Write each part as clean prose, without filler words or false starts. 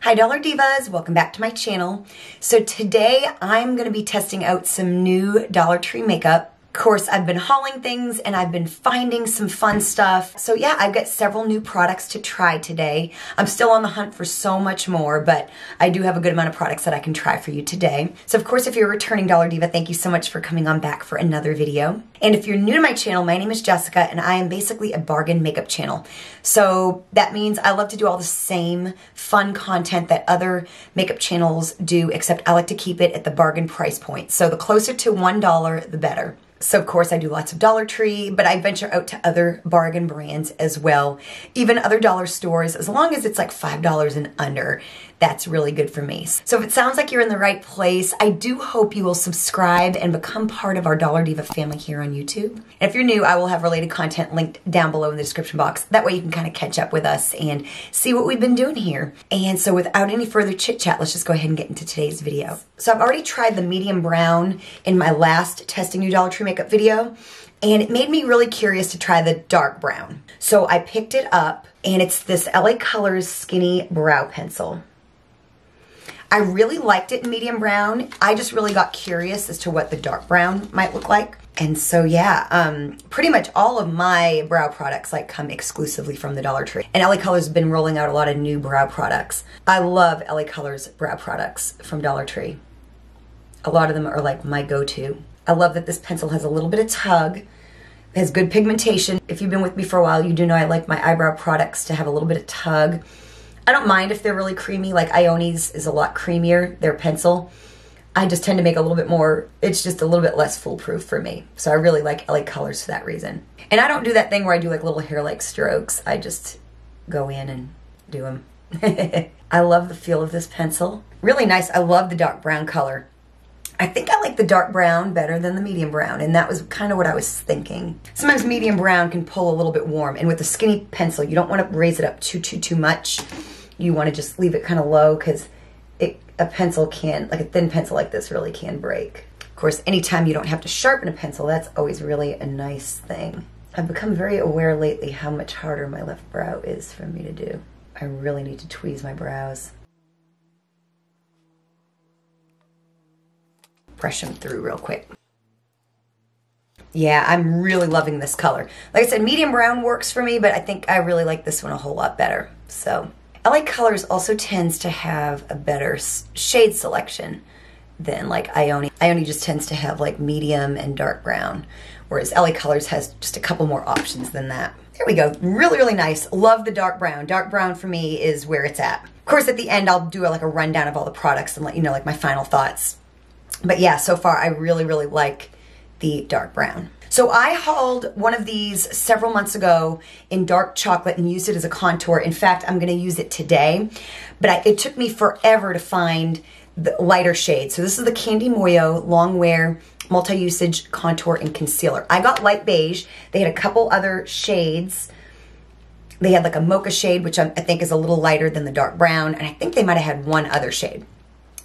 Hi Dollar Divas, welcome back to my channel. So today I'm going to be testing out some new Dollar Tree makeup. Of course, I've been hauling things and I've been finding some fun stuff. So yeah, I've got several new products to try today. I'm still on the hunt for so much more, but I do have a good amount of products that I can try for you today. So of course, if you're a returning Dollar Diva, thank you so much for coming on back for another video. And if you're new to my channel, my name is Jessica and I am basically a bargain makeup channel. So that means I love to do all the same fun content that other makeup channels do, except I like to keep it at the bargain price point. So the closer to $1, the better. So of course I do lots of Dollar Tree, but I venture out to other bargain brands as well. Even other dollar stores, as long as it's like $5 and under, that's really good for me. So if it sounds like you're in the right place, I do hope you will subscribe and become part of our Dollar Diva family here on YouTube. And if you're new, I will have related content linked down below in the description box. That way you can kind of catch up with us and see what we've been doing here. And so without any further chit chat, let's just go ahead and get into today's video. So I've already tried the medium brown in my last testing new Dollar Tree makeup video, and it made me really curious to try the dark brown. So I picked it up, and it's this LA Colors Skinny Brow Pencil. I really liked it in medium brown. I just really got curious as to what the dark brown might look like. And so yeah, pretty much all of my brow products like come exclusively from the Dollar Tree. And LA Colors has been rolling out a lot of new brow products. I love LA Colors brow products from Dollar Tree. A lot of them are like my go-to. I love that this pencil has a little bit of tug. It has good pigmentation. If you've been with me for a while, you do know I like my eyebrow products to have a little bit of tug. I don't mind if they're really creamy, like Ioni's is a lot creamier, their pencil. I just tend to make a little bit more, it's just a little bit less foolproof for me. So I really like LA Colors for that reason. And I don't do that thing where I do like little hair-like strokes. I just go in and do them. I love the feel of this pencil. Really nice. I love the dark brown color. I think I like the dark brown better than the medium brown, and that was kind of what I was thinking. Sometimes medium brown can pull a little bit warm, and with the skinny pencil, you don't want to raise it up too much. You want to just leave it kind of low, because a pencil can, like a thin pencil like this, really can break. Of course, anytime you don't have to sharpen a pencil, that's always really a nice thing. I've become very aware lately how much harder my left brow is for me to do. I really need to tweeze my brows. Brush them through real quick. Yeah, I'm really loving this color. Like I said, medium brown works for me, but I think I really like this one a whole lot better. So, LA Colors also tends to have a better shade selection than like Ioni. Ioni just tends to have like medium and dark brown, whereas LA Colors has just a couple more options than that. There we go. Really, really nice. Love the dark brown. Dark brown for me is where it's at. Of course, at the end, I'll do like a rundown of all the products and let you know like my final thoughts. But yeah, so far I really, really like the dark brown. So I hauled one of these several months ago in dark chocolate and used it as a contour. In fact, I'm gonna use it today, but it took me forever to find the lighter shade. So this is the Candy Moyo Long Wear Multi-Usage Contour and Concealer. I got light beige. They had a couple other shades. They had like a mocha shade, which I think is a little lighter than the dark brown, and I think they might have had one other shade.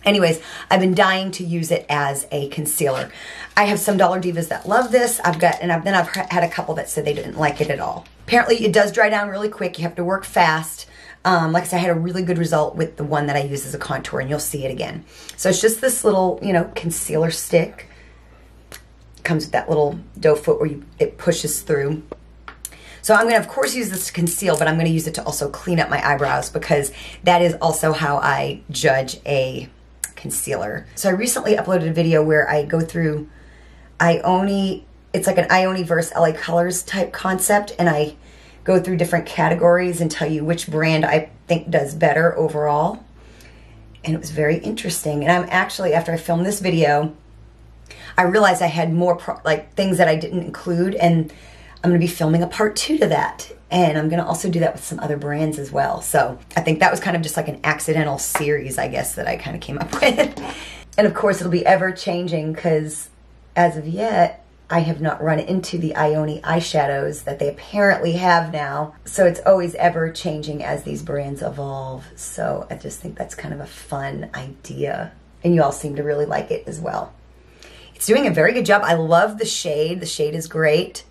Anyways, I've been dying to use it as a concealer. I have some Dollar Divas that love this. I've had a couple that said they didn't like it at all. Apparently, it does dry down really quick. You have to work fast. Like I said, I had a really good result with the one that I use as a contour, and you'll see it again. So it's just this little, you know, concealer stick. It comes with that little doe foot where it pushes through. So I'm going to, of course, use this to conceal, but I'm going to use it to also clean up my eyebrows, because that is also how I judge a concealer. So I recently uploaded a video where I go through Ioni. It's like an Ioni versus LA Colors type concept, and I go through different categories and tell you which brand I think does better overall. And it was very interesting. And I'm actually, after I filmed this video, I realized I had more things that I didn't include, and I'm going to be filming a part 2 to that. And I'm going to also do that with some other brands as well. So I think that was kind of just like an accidental series, I guess, that I kind of came up with. And of course, it'll be ever changing, because as of yet, I have not run into the Ioni eyeshadows that they apparently have now. So it's always ever changing as these brands evolve. So I just think that's kind of a fun idea. And you all seem to really like it as well. It's doing a very good job. I love the shade. The shade is great.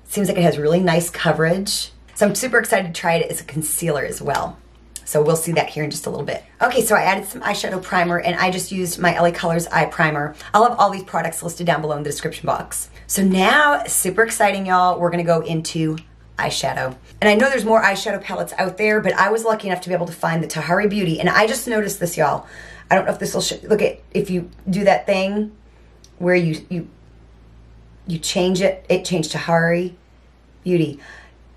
It seems like it has really nice coverage. So I'm super excited to try it as a concealer as well. So we'll see that here in just a little bit. Okay, so I added some eyeshadow primer, and I just used my LA Colors eye primer. I'll have all these products listed down below in the description box. So now, super exciting, y'all, we're gonna go into eyeshadow. And I know there's more eyeshadow palettes out there, but I was lucky enough to be able to find the Tahari Beauty, and I just noticed this, y'all. I don't know if this will look at, if you do that thing where you change it changed Tahari Beauty.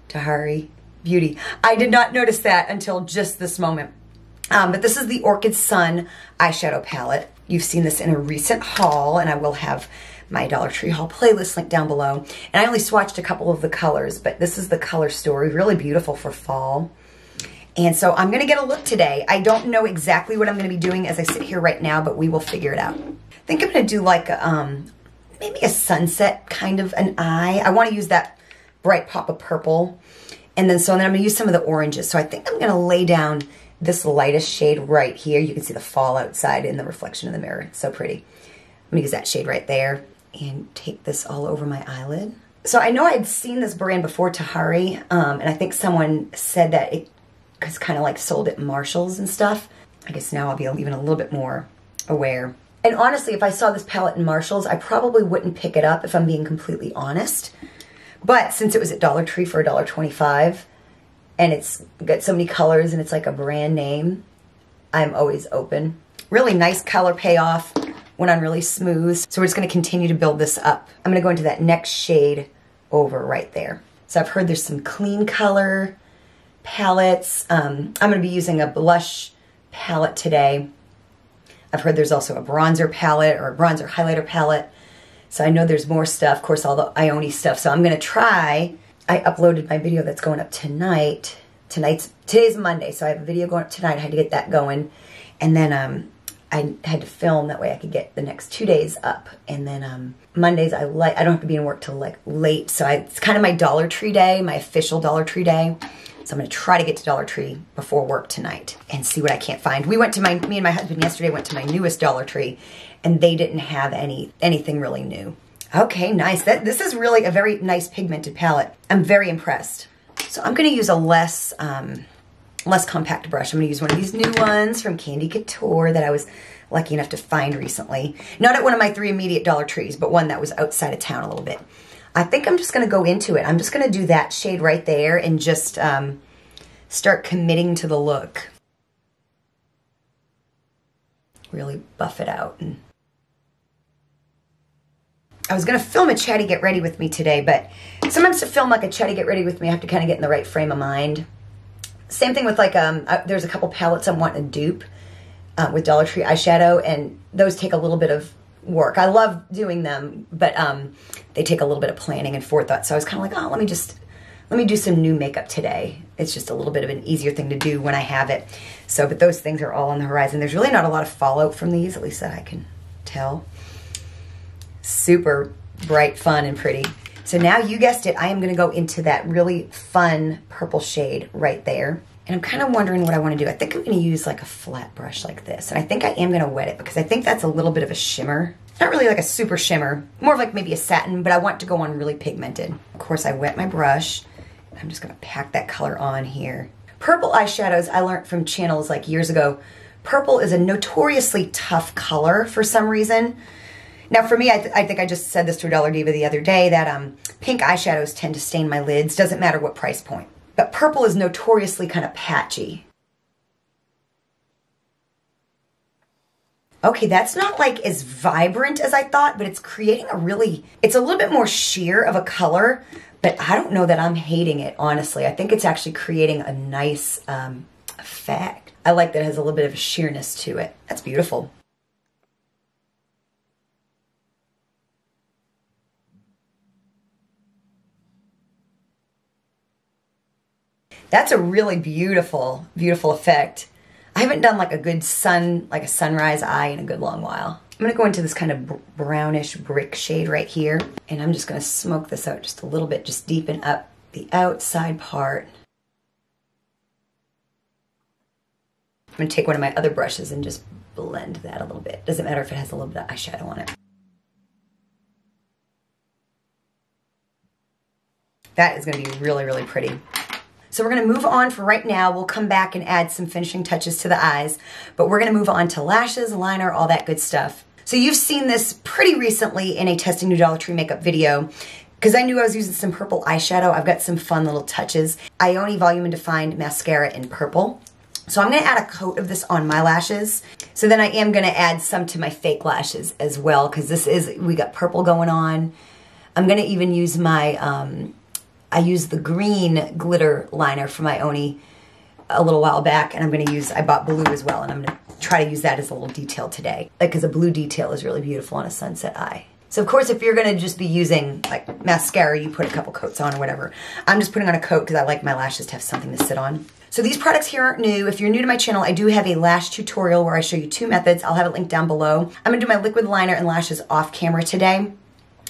Tahari Beauty. I did not notice that until just this moment. But this is the Orchid Sun eyeshadow palette. You've seen this in a recent haul, and I will have my Dollar Tree haul playlist link down below. And I only swatched a couple of the colors, but this is the color story. Really beautiful for fall. And so I'm gonna get a look today. I don't know exactly what I'm gonna be doing as I sit here right now, but we will figure it out. I think I'm gonna do like maybe a sunset kind of an eye. I wanna use that bright pop of purple. And then I'm gonna use some of the oranges. So I think I'm gonna lay down this lightest shade right here. You can see the fall outside in the reflection in the mirror. It's so pretty. I'm gonna use that shade right there and take this all over my eyelid. So I know I'd seen this brand before, Tahari, and I think someone said that it was kind of like sold at Marshall's and stuff. I guess now I'll be even a little bit more aware. And honestly, if I saw this palette in Marshall's, I probably wouldn't pick it up if I'm being completely honest. But since it was at Dollar Tree for $1.25, and it's got so many colors and it's like a brand name, I'm always open. Really nice color payoff, went on really smooth. So we're just gonna continue to build this up. I'm gonna go into that next shade over right there. So I've heard there's some clean color palettes. I'm gonna be using a blush palette today. I've heard there's also a bronzer palette or a bronzer highlighter palette. So I know there's more stuff, of course, all the Ioni stuff. So I'm gonna try, I uploaded my video that's going up tonight. Today's Monday, so I have a video going up tonight. I had to get that going. And then I had to film, that way I could get the next 2 days up. And then Mondays, I don't have to be in work till like late. So it's kind of my Dollar Tree day, my official Dollar Tree day. So I'm gonna try to get to Dollar Tree before work tonight and see what I can't find. We went to me and my husband yesterday went to my newest Dollar Tree, and they didn't have anything really new. Okay, nice. This is really a very nice pigmented palette. I'm very impressed. So I'm gonna use a less compact brush. I'm gonna use one of these new ones from Candy Couture that I was lucky enough to find recently. Not at one of my 3 immediate Dollar Trees, but one that was outside of town a little bit. I think I'm just gonna go into it. I'm just gonna do that shade right there and just start committing to the look. Really buff it out. And I was gonna film a Chatty Get Ready With Me today, but sometimes to film like a Chatty Get Ready With Me, I have to kind of get in the right frame of mind. Same thing with like, there's a couple palettes I'm wanting to dupe with Dollar Tree eyeshadow, and those take a little bit of work. I love doing them, but they take a little bit of planning and forethought. So I was kind of like, oh, let me do some new makeup today. It's just a little bit of an easier thing to do when I have it. So, but those things are all on the horizon. There's really not a lot of fallout from these, at least that I can tell. Super bright, fun, and pretty. So now you guessed it, I am gonna go into that really fun purple shade right there. And I'm kind of wondering what I want to do. I think I'm going to use like a flat brush like this. And I think I am going to wet it because I think that's a little bit of a shimmer. Not really like a super shimmer. More of like maybe a satin, but I want it to go on really pigmented. Of course, I wet my brush. I'm just going to pack that color on here. Purple eyeshadows I learned from channels like years ago. Purple is a notoriously tough color for some reason. Now for me, I think I just said this to a Dollar Diva the other day, that pink eyeshadows tend to stain my lids. Doesn't matter what price point. But purple is notoriously kind of patchy. Okay, that's not like as vibrant as I thought, but it's creating it's a little bit more sheer of a color, but I don't know that I'm hating it, honestly. I think it's actually creating a nice effect. I like that it has a little bit of a sheerness to it. That's beautiful. That's a really beautiful, beautiful effect. I haven't done like a good like a sunrise eye in a good long while. I'm gonna go into this kind of brownish brick shade right here, and I'm just gonna smoke this out just a little bit, just deepen up the outside part. I'm gonna take one of my other brushes and just blend that a little bit. Doesn't matter if it has a little bit of eyeshadow on it. That is gonna be really, really pretty. So we're gonna move on for right now. We'll come back and add some finishing touches to the eyes, but we're gonna move on to lashes, liner, all that good stuff. So you've seen this pretty recently in a testing new Dollar Tree makeup video, because I knew I was using some purple eyeshadow. I've got some fun little touches. Ioni Volume and Defined Mascara in purple. So I'm gonna add a coat of this on my lashes. So then I am gonna add some to my fake lashes as well, because we got purple going on. I'm gonna even use my, I used the green glitter liner from Ioni a little while back, and I bought blue as well, and I'm gonna try to use that as a little detail today, because a blue detail is really beautiful on a sunset eye. So of course, if you're gonna just be using like mascara, you put a couple coats on or whatever. I'm just putting on a coat because I like my lashes to have something to sit on. So these products here aren't new. If you're new to my channel, I do have a lash tutorial where I show you 2 methods. I'll have it linked down below. I'm gonna do my liquid liner and lashes off camera today,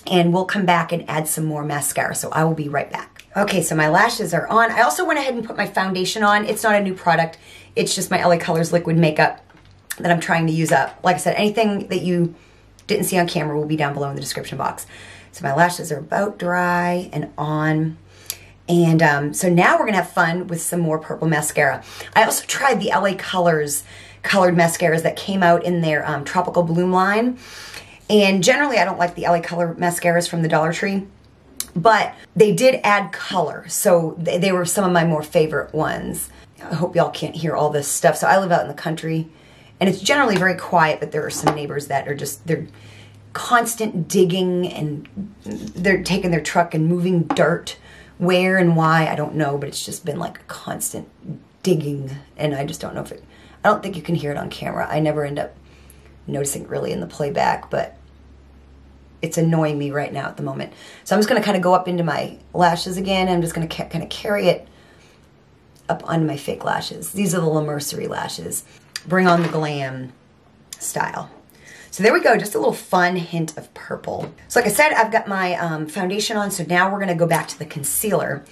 and we'll come back and add some more mascara, so I will be right back. Okay, so my lashes are on. I also went ahead and put my foundation on. It's not a new product. It's just my LA Colors liquid makeup that I'm trying to use up. Like I said, anything that you didn't see on camera will be down below in the description box. So my lashes are about dry and on. And so now we're gonna have fun with some more purple mascara. I also tried the LA Colors colored mascaras that came out in their Tropical Bloom line. And generally I don't like the LA Color mascaras from the Dollar Tree, but they did add color. So they were some of my more favorite ones. I hope y'all can't hear all this stuff. So I live out in the country, and it's generally very quiet, but there are some neighbors that are they're constant digging, and they're taking their truck and moving dirt. Where and why, I don't know, but it's just been like a constant digging, and I just don't know if I don't think you can hear it on camera. I never end up noticing really in the playback, but it's annoying me right now at the moment. So I'm just gonna kind of go up into my lashes again, and I'm just gonna kind of carry it up on my fake lashes. These are the Mercerie lashes. Bring on the glam style. So there we go, just a little fun hint of purple. So like I said, I've got my foundation on, so now we're gonna go back to the concealer,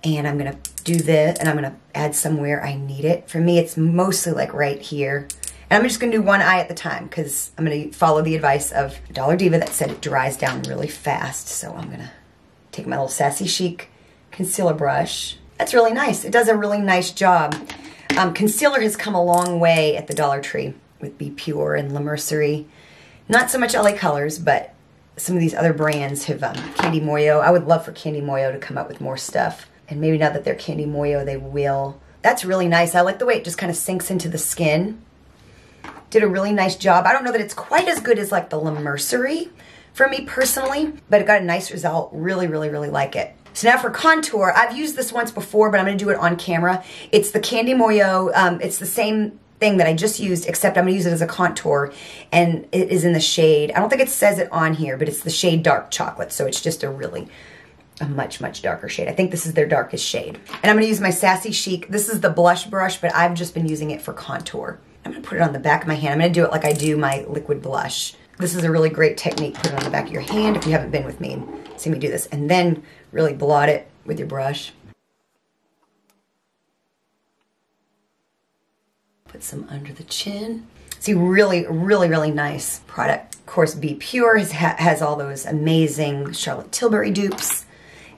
and I'm gonna do this, and I'm gonna add somewhere I need it. For me, it's mostly like right here. And I'm just gonna do one eye at the time, because I'm gonna follow the advice of Dollar Diva that said it dries down really fast. So I'm gonna take my little Sassy Chic concealer brush. That's really nice. It does a really nice job. Concealer has come a long way at the Dollar Tree with Be Pure and La Mercerie. Not so much LA Colors, but some of these other brands have, Candy Moyo. I would love for Candy Moyo to come out with more stuff. And maybe now that they're Candy Moyo, they will. That's really nice. I like the way it just kind of sinks into the skin. Did a really nice job. I don't know that it's quite as good as like the La Mercerie for me personally, but it got a nice result. Really, really, really like it. So now for contour, I've used this once before, but I'm gonna do it on camera. It's the Candy Moyo. It's the same thing that I just used, except I'm gonna use it as a contour, and it is in the shade, I don't think it says it on here, but it's the shade Dark Chocolate, so it's just a much, much darker shade. I think this is their darkest shade. And I'm gonna use my Sassy Chic. This is the blush brush, but I've just been using it for contour. I'm gonna put it on the back of my hand. I'm gonna do it like I do my liquid blush. This is a really great technique. Put it on the back of your hand if you haven't been with me and seen me do this. And then really blot it with your brush. Put some under the chin. See, really, really, really nice product. Of course, Be Pure has all those amazing Charlotte Tilbury dupes,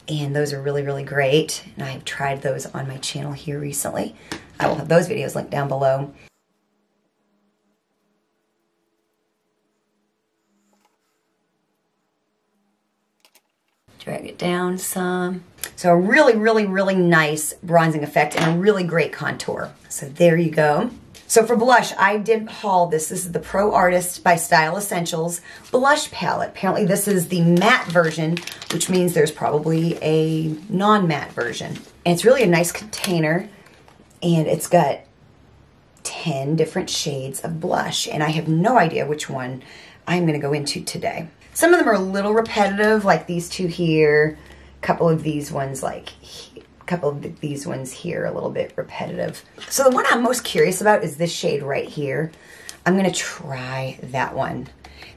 and those are really, really great. And I have tried those on my channel here recently. I will have those videos linked down below. Drag it down some. So a really, really, really nice bronzing effect and a really great contour. So there you go. So for blush, I did haul this. This is the Pro Artist by Style Essentials blush palette. Apparently this is the matte version, which means there's probably a non-matte version. And it's really a nice container, and it's got 10 different shades of blush, and I have no idea which one I'm gonna go into today. Some of them are a little repetitive, like these two here, a couple of these ones these ones here, a little bit repetitive. So the one I'm most curious about is this shade right here. I'm gonna try that one.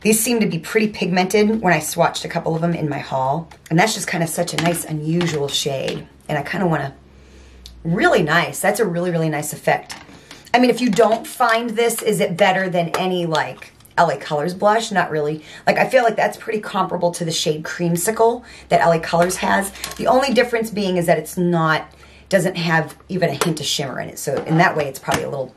These seem to be pretty pigmented when I swatched a couple of them in my haul, and that's just kind of such a nice, unusual shade, and I kind of wanna, really nice. That's a really, really nice effect. I mean, if you don't find this, is it better than any like LA Colors blush? Not really. Like, I feel like that's pretty comparable to the shade Creamsicle that LA Colors has. The only difference being is that it's not, doesn't have even a hint of shimmer in it. So in that way, it's probably a little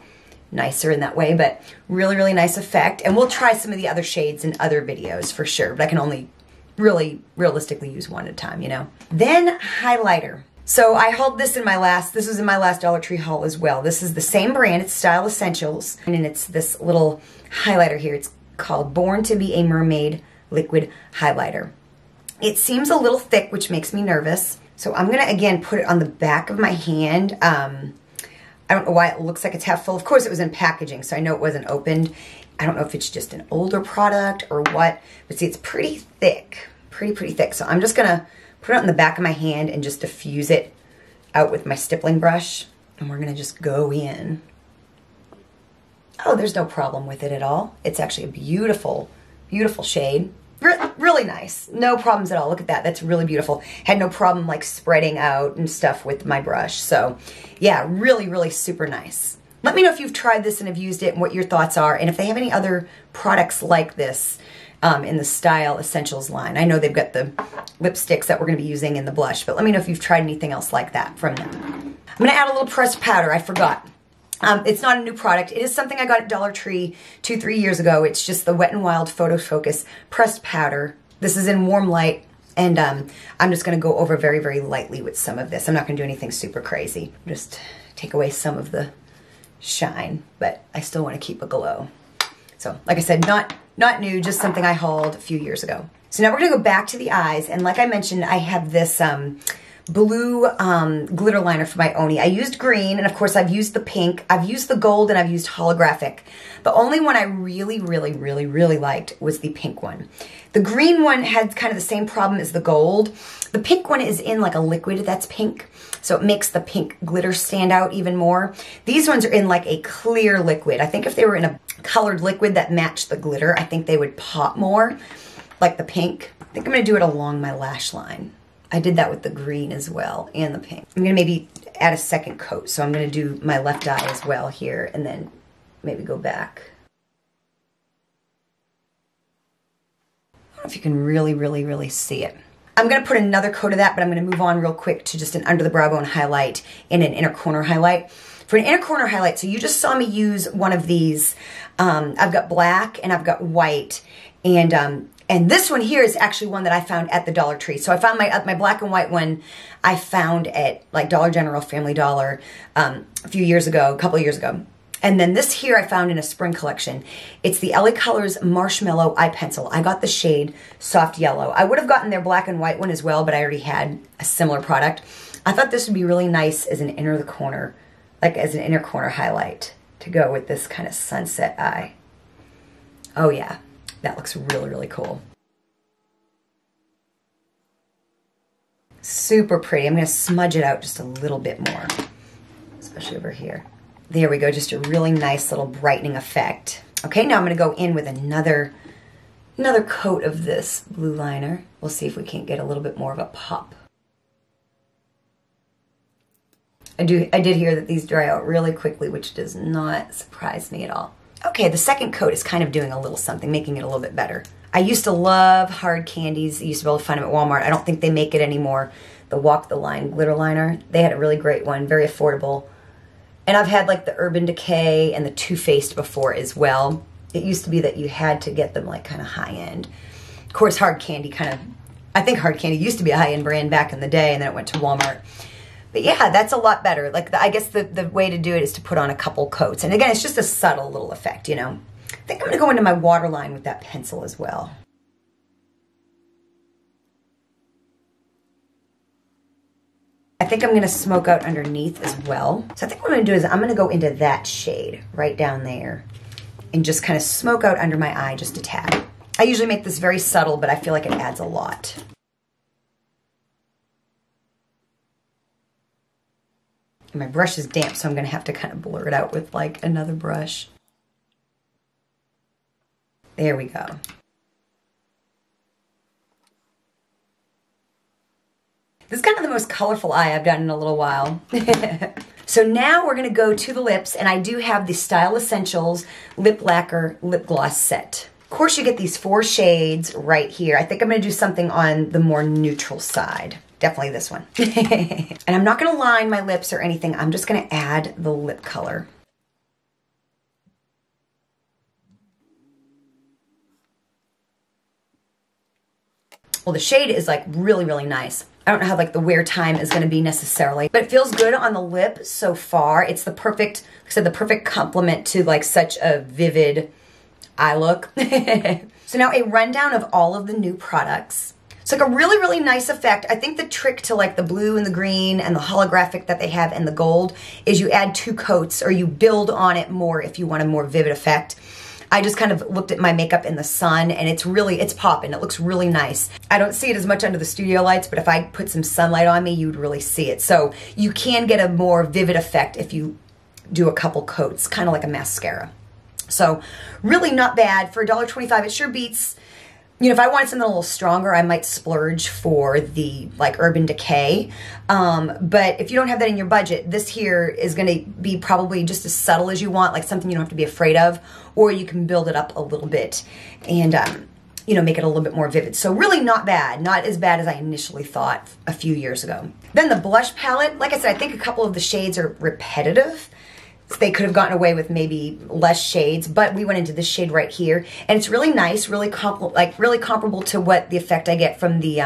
nicer in that way, but really, really nice effect. And we'll try some of the other shades in other videos for sure, but I can only really realistically use one at a time, you know. Then highlighter. So I hauled this in my last, this was in my last Dollar Tree haul as well. This is the same brand, it's Style Essentials, and it's this little highlighter here. It's called Born to be a Mermaid Liquid Highlighter. It seems a little thick, which makes me nervous. So I'm gonna, again, put it on the back of my hand. I don't know why it looks like it's half full. Of course, it was in packaging, so I know it wasn't opened. I don't know if it's just an older product or what, but see, it's pretty thick, pretty thick. So I'm just gonna put it on the back of my hand and just diffuse it out with my stippling brush. And we're gonna just go in. Oh, there's no problem with it at all. It's actually a beautiful, beautiful shade. Really nice. No problems at all. Look at that. That's really beautiful. Had no problem like spreading out and stuff with my brush. So yeah, really, really super nice. Let me know if you've tried this and have used it and what your thoughts are, and if they have any other products like this in the Style Essentials line. I know they've got the lipsticks that we're going to be using in the blush, but let me know if you've tried anything else like that from them. I'm going to add a little pressed powder. I forgot. It's not a new product. It is something I got at Dollar Tree 2-3 years ago. It's just the Wet n Wild Photo Focus pressed powder. This is in warm light, and I'm just going to go over very, very lightly with some of this. I'm not going to do anything super crazy. Just take away some of the shine, but I still want to keep a glow. So, like I said, not new, just something I hauled a few years ago. So now we're going to go back to the eyes, and like I mentioned, I have this blue glitter liner for my Ioni. I used green, and of course I've used the pink, I've used the gold, and I've used holographic. The only one I really liked was the pink one. The green one had kind of the same problem as the gold. The pink one is in like a liquid that's pink, so it makes the pink glitter stand out even more. These ones are in like a clear liquid. I think if they were in a colored liquid that matched the glitter, I think they would pop more, like the pink. I think I'm gonna do it along my lash line. I did that with the green as well, and the pink. I'm gonna maybe add a second coat, so I'm gonna do my left eye as well here, and then maybe go back. I don't know if you can really see it. I'm gonna put another coat of that, but I'm gonna move on real quick to just an under the brow bone highlight and an inner corner highlight. For an inner corner highlight, so you just saw me use one of these. I've got black and I've got white, and this one here is actually one that I found at the Dollar Tree. So I found my black and white one I found at like Dollar General, Family Dollar a couple of years ago. And then this here I found in a spring collection. It's the LA Colors Marshmallow Eye Pencil. I got the shade Soft Yellow. I would have gotten their black and white one as well, but I already had a similar product. I thought this would be really nice as an inner corner highlight to go with this kind of sunset eye. Oh yeah. That looks really cool. Super pretty. I'm going to smudge it out just a little bit more, especially over here. There we go. Just a really nice little brightening effect. Okay, now I'm going to go in with another coat of this blue liner. We'll see if we can't get a little bit more of a pop. I did hear that these dry out really quickly, which does not surprise me at all. Okay, the second coat is kind of doing a little something, making it a little bit better. I used to love hard candies. I used to be able to find them at Walmart. I don't think they make it anymore. The Walk the Line glitter liner. They had a really great one, very affordable. And I've had like the Urban Decay and the Too Faced before as well. It used to be that you had to get them like kind of high end. Of course, hard candy I think hard candy used to be a high end brand back in the day, and then it went to Walmart. But yeah, that's a lot better. Like I guess the way to do it is to put on a couple coats. And again, it's just a subtle little effect, you know. I think I'm going to go into my waterline with that pencil as well. I think I'm going to smoke out underneath as well. So I think what I'm going to do is I'm going to go into that shade right down there and just kind of smoke out under my eye just a tad. I usually make this very subtle, but I feel like it adds a lot. And my brush is damp, so I'm going to have to kind of blur it out with like another brush. There we go. This is kind of the most colorful eye I've done in a little while. So now we're going to go to the lips, and I do have the Style Essentials Lip Lacquer Lip Gloss Set. Of course, you get these 4 shades right here. I think I'm going to do something on the more neutral side. definitely this one. And I'm not gonna line my lips or anything. I'm just gonna add the lip color. Well, the shade is like really, really nice. I don't know how like the wear time is gonna be necessarily, but it feels good on the lip so far. It's the perfect, like I said, the perfect complement to like such a vivid eye look. So now a rundown of all of the new products. It's like a really, really nice effect. I think the trick to like the blue and the green and the holographic that they have and the gold is you add 2 coats or you build on it more if you want a more vivid effect. I just kind of looked at my makeup in the sun and it's popping. It looks really nice. I don't see it as much under the studio lights, but if I put some sunlight on me, you'd really see it. So you can get a more vivid effect if you do a couple coats, kind of like a mascara. So really not bad. For $1.25, it sure beats, you know, if I wanted something a little stronger, I might splurge for the like Urban Decay. But if you don't have that in your budget, this here is gonna be probably just as subtle as you want, like something you don't have to be afraid of, or you can build it up a little bit and, you know, make it a little bit more vivid. So really not bad, not as bad as I initially thought a few years ago. Then the blush palette, like I said, I think a couple of the shades are repetitive. They could have gotten away with maybe less shades, but we went into this shade right here, and it's really nice, really comparable to what the effect I get from the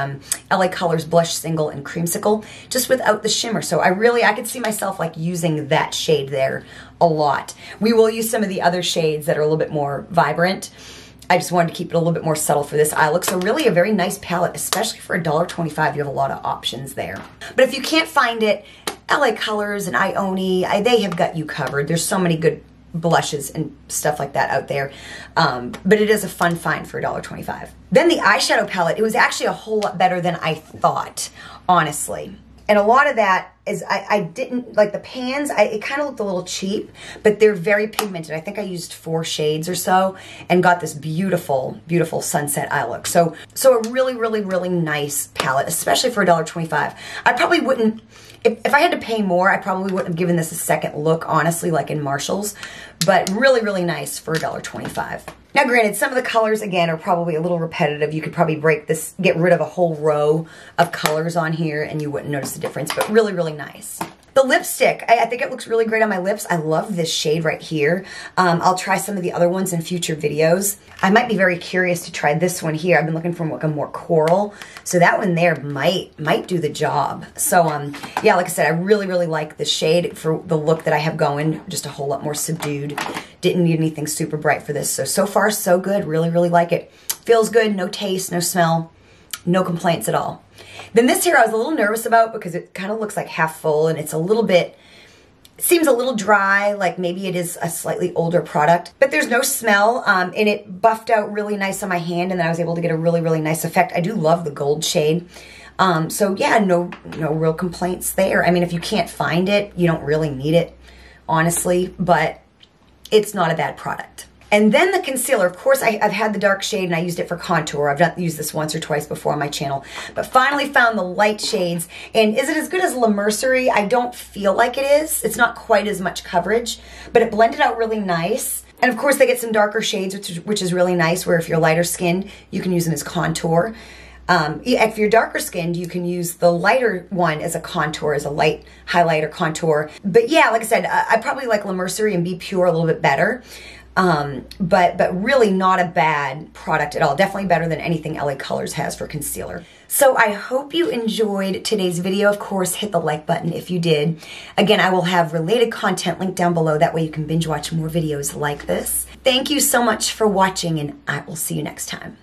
LA Colors Blush Single and Creamsicle, just without the shimmer. So I could see myself like using that shade there a lot. We will use some of the other shades that are a little bit more vibrant. I just wanted to keep it a little bit more subtle for this eye look. So really a very nice palette, especially for $1.25. You have a lot of options there. But if you can't find it, LA Colors and Ioni, they have got you covered. There's so many good blushes and stuff like that out there. But it is a fun find for $1.25. Then the eyeshadow palette, it was actually a whole lot better than I thought, honestly. And a lot of that is, I didn't, like the pans, it kind of looked a little cheap, but they're very pigmented. I think I used 4 shades or so and got this beautiful, beautiful sunset eye look. So a really, really, really nice palette, especially for $1.25. I probably wouldn't, if I had to pay more, I probably wouldn't have given this a second look, honestly, like in Marshall's, but really, really nice for $1.25. Now granted, some of the colors, again, are probably a little repetitive. You could probably get rid of a whole row of colors on here and you wouldn't notice the difference, but really, really nice. The lipstick, I think it looks really great on my lips. I love this shade right here. I'll try some of the other ones in future videos. I might be very curious to try this one here. I've been looking for like a more coral. So that one there might do the job. So yeah, like I said, I really, really like the shade for the look that I have going. Just a whole lot more subdued. Didn't need anything super bright for this. So far, so good. Really, really like it. Feels good, no taste, no smell. No complaints at all. Then this here I was a little nervous about because it kind of looks like half full and it's a little bit, it seems a little dry, like maybe it is a slightly older product, but there's no smell and it buffed out really nice on my hand and then I was able to get a really, really nice effect. I do love the gold shade. So yeah, no real complaints there. I mean, if you can't find it, you don't really need it, honestly, but it's not a bad product. And then the concealer, of course, I've had the dark shade and I used it for contour. I've not used this once or twice before on my channel, but finally found the light shades. And is it as good as Mercerie? I don't feel like it is. It's not quite as much coverage, but it blended out really nice. And of course, they get some darker shades, which is really nice, where if you're lighter skinned, you can use them as contour. If you're darker skinned, you can use the lighter one as a contour, as a light highlighter contour. But yeah, like I said, I probably like Mercerie and Be Pure a little bit better. But really not a bad product at all. Definitely better than anything LA Colors has for concealer. So I hope you enjoyed today's video. Of course, hit the like button if you did. Again, I will have related content linked down below. That way you can binge watch more videos like this. Thank you so much for watching and I will see you next time.